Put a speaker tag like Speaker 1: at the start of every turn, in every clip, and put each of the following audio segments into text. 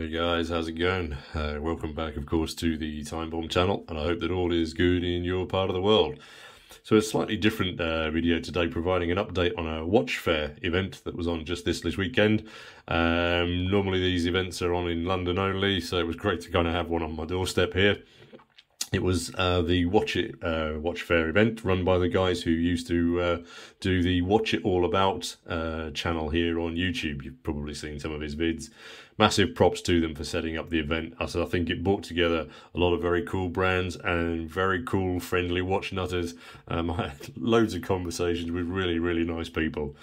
Speaker 1: Hey guys, how's it going? Welcome back, of course, to the Time Bomb channel, and I hope that all is good in your part of the world. So a slightly different video today, providing an update on a watch fair event that was on just this weekend. Normally these events are on in London only, so it was great to kind of have one on my doorstep here. It was the WATCHIT watch fair event run by the guys who used to do the Watch It All About channel here on YouTube. You've probably seen some of his vids. Massive props to them for setting up the event. I think it brought together a lot of very cool brands and very cool, friendly watch nutters. I had loads of conversations with really, really nice people.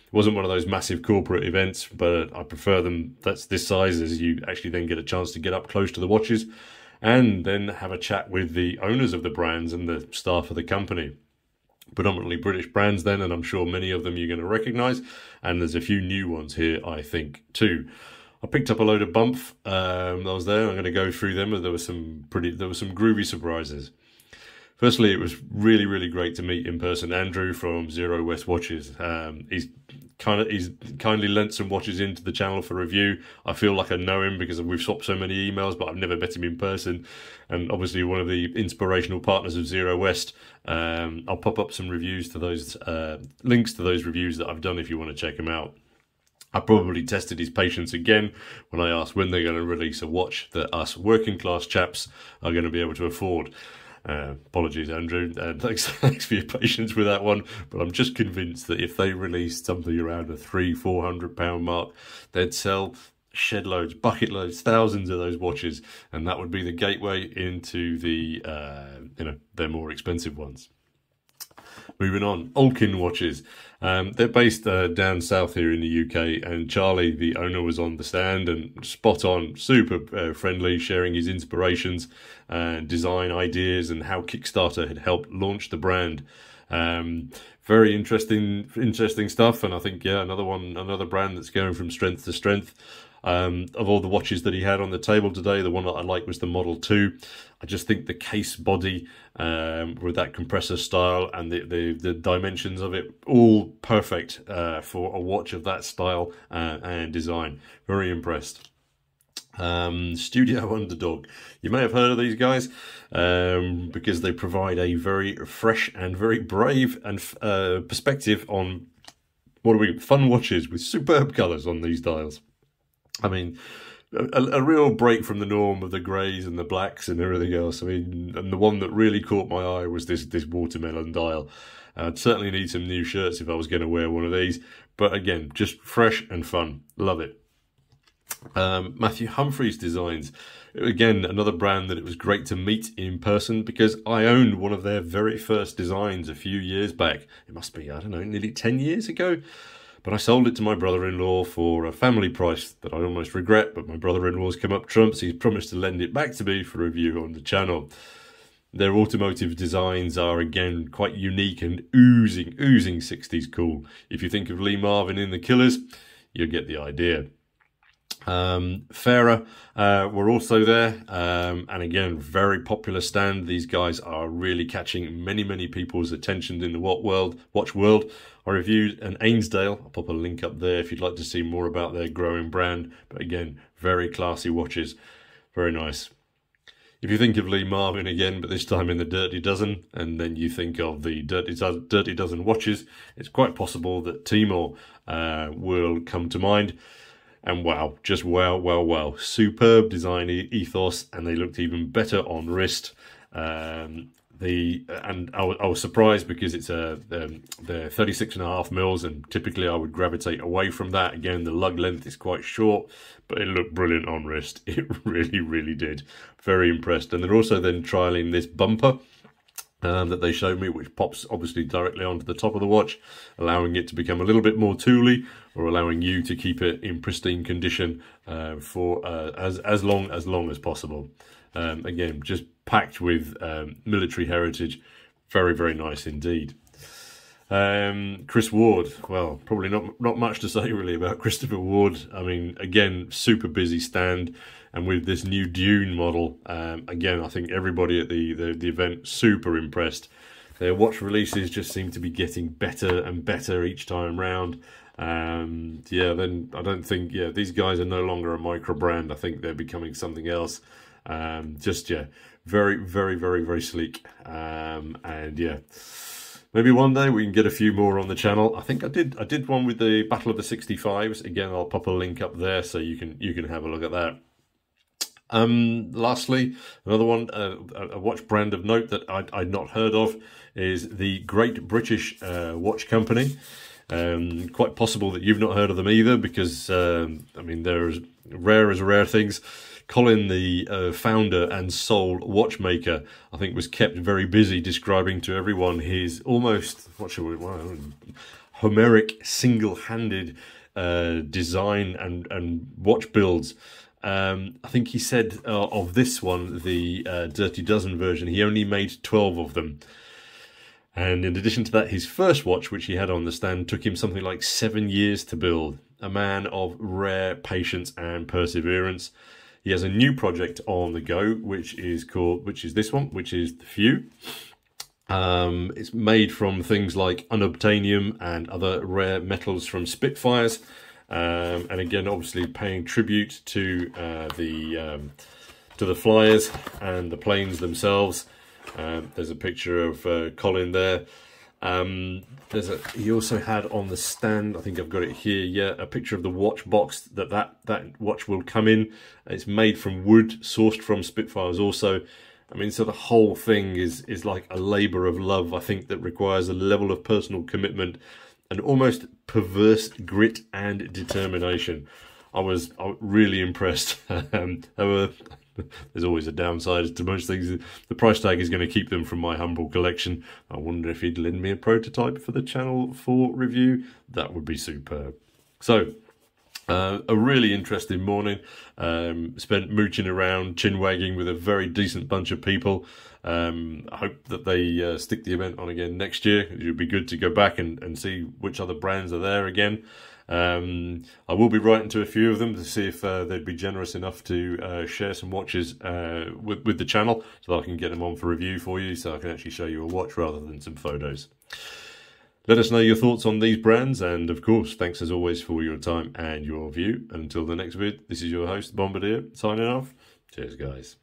Speaker 1: It wasn't one of those massive corporate events, but I prefer them that's this size, as you actually then get a chance to get up close to the watches and then have a chat with the owners of the brands and the staff of the company. Predominantly British brands then, and I'm sure many of them you're going to recognise, and there's a few new ones here, I think, too. I picked up a load of bump I was there. I'm going to go through them, and there were some groovy surprises. Firstly, it was really, really great to meet in person Andrew from Zero West Watches. He's kindly lent some watches into the channel for review. I feel like I know him because we've swapped so many emails, but I've never met him in person. And obviously one of the inspirational partners of Zero West. I'll pop up some reviews to those links to those reviews that I've done if you want to check them out. I probably tested his patience again when I asked when they're going to release a watch that us working class chaps are going to be able to afford. Apologies, Andrew, and thanks for your patience with that one, but I'm just convinced that if they released something around the £300–400 mark, they'd sell shed loads, bucket loads, thousands of those watches, and that would be the gateway into the their more expensive ones. Moving on, Olkin watches. They're based down south here in the UK, and Charlie, the owner, was on the stand and spot on, super friendly, sharing his inspirations and design ideas and how Kickstarter had helped launch the brand. Very interesting stuff, and I think another brand that's going from strength to strength. Of all the watches that he had on the table today, the one that I liked was the Model 2. I just think the case body with that compressor style and the dimensions of it, all perfect for a watch of that style and design. Very impressed. Studio Underdog. You may have heard of these guys because they provide a very fresh and very brave and perspective on fun watches with superb colours on these dials. I mean, a real break from the norm of the greys and the blacks and everything else. I mean, and the one that really caught my eye was this watermelon dial. I'd certainly need some new shirts if I was going to wear one of these. But again, just fresh and fun. Love it. Matthew Humphreys Designs. Again, another brand that it was great to meet in person because I owned one of their very first designs a few years back. It must be, I don't know, nearly 10 years ago. But I sold it to my brother-in-law for a family price that I almost regret, but my brother-in-law's come up trumps. He's promised to lend it back to me for review on the channel. Their automotive designs are, again, quite unique and oozing 60s cool. If you think of Lee Marvin in The Killers, you'll get the idea. Farah were also there, and again, very popular stand. These guys are really catching many people's attention in the watch world. I reviewed an Ainsdale. I'll pop a link up there if you'd like to see more about their growing brand. But again, very classy watches, very nice. If you think of Lee Marvin again, but this time in the Dirty Dozen, and then you think of the Dirty Dozen watches, it's quite possible that Timor will come to mind. And wow, just wow. Superb design ethos, and they looked even better on wrist. I was surprised because it's they're 36.5 mils, and typically I would gravitate away from that. Again, the lug length is quite short, but it looked brilliant on wrist. It really did. Very impressed. And they're also then trialing this bumper that they showed me, which pops obviously directly onto the top of the watch, allowing it to become a little bit more tooly, or allowing you to keep it in pristine condition for as long as possible. Again, just packed with military heritage. Very nice indeed. Chris Ward, well, probably not much to say really about Christopher Ward. I mean, again, super busy stand, and with this new Dune model, again, I think everybody at the event super impressed. Their watch releases just seem to be getting better and better each time round. Yeah, then I don't think, yeah, these guys are no longer a micro brand. I think they're becoming something else. Just, yeah, very, very, very, very sleek. And yeah, maybe one day we can get a few more on the channel. I think I did one with the Battle of the 65s. Again, I'll pop a link up there so you can have a look at that. Lastly, another one, a watch brand of note that I'd not heard of is the Great British Watch Company. Quite possible that you've not heard of them either, because I mean, they're as rare things. Colin, the founder and sole watchmaker, I think was kept very busy describing to everyone his almost, what should we, Homeric single-handed design and watch builds. I think he said of this one, the Dirty Dozen version, he only made 12 of them. And in addition to that, his first watch, which he had on the stand, took him something like 7 years to build. A man of rare patience and perseverance. He has a new project on the go, which is this one, which is the Few. It's made from things like unobtainium and other rare metals from Spitfires. And again, obviously paying tribute to the flyers and the planes themselves. There's a picture of Colin there. He also had on the stand, I think I've got it here, yeah, a picture of the watch box that watch will come in. It's made from wood, sourced from Spitfires also. I mean, so the whole thing is like a labour of love, I think, that requires a level of personal commitment and almost perverse grit and determination. I was really impressed. However, there's always a downside to most things. The price tag is going to keep them from my humble collection. I wonder if he'd lend me a prototype for the channel for review. That would be superb. So, a really interesting morning. Spent mooching around, chin wagging with a very decent bunch of people. I hope that they stick the event on again next year. It would be good to go back and see which other brands are there again. I will be writing to a few of them to see if they'd be generous enough to share some watches with the channel, so that I can get them on for review for you, so I can actually show you a watch rather than some photos. Let us know your thoughts on these brands, and of course, thanks as always for your time and your view. And until the next vid, this is your host, Bombardier, signing off. Cheers, guys.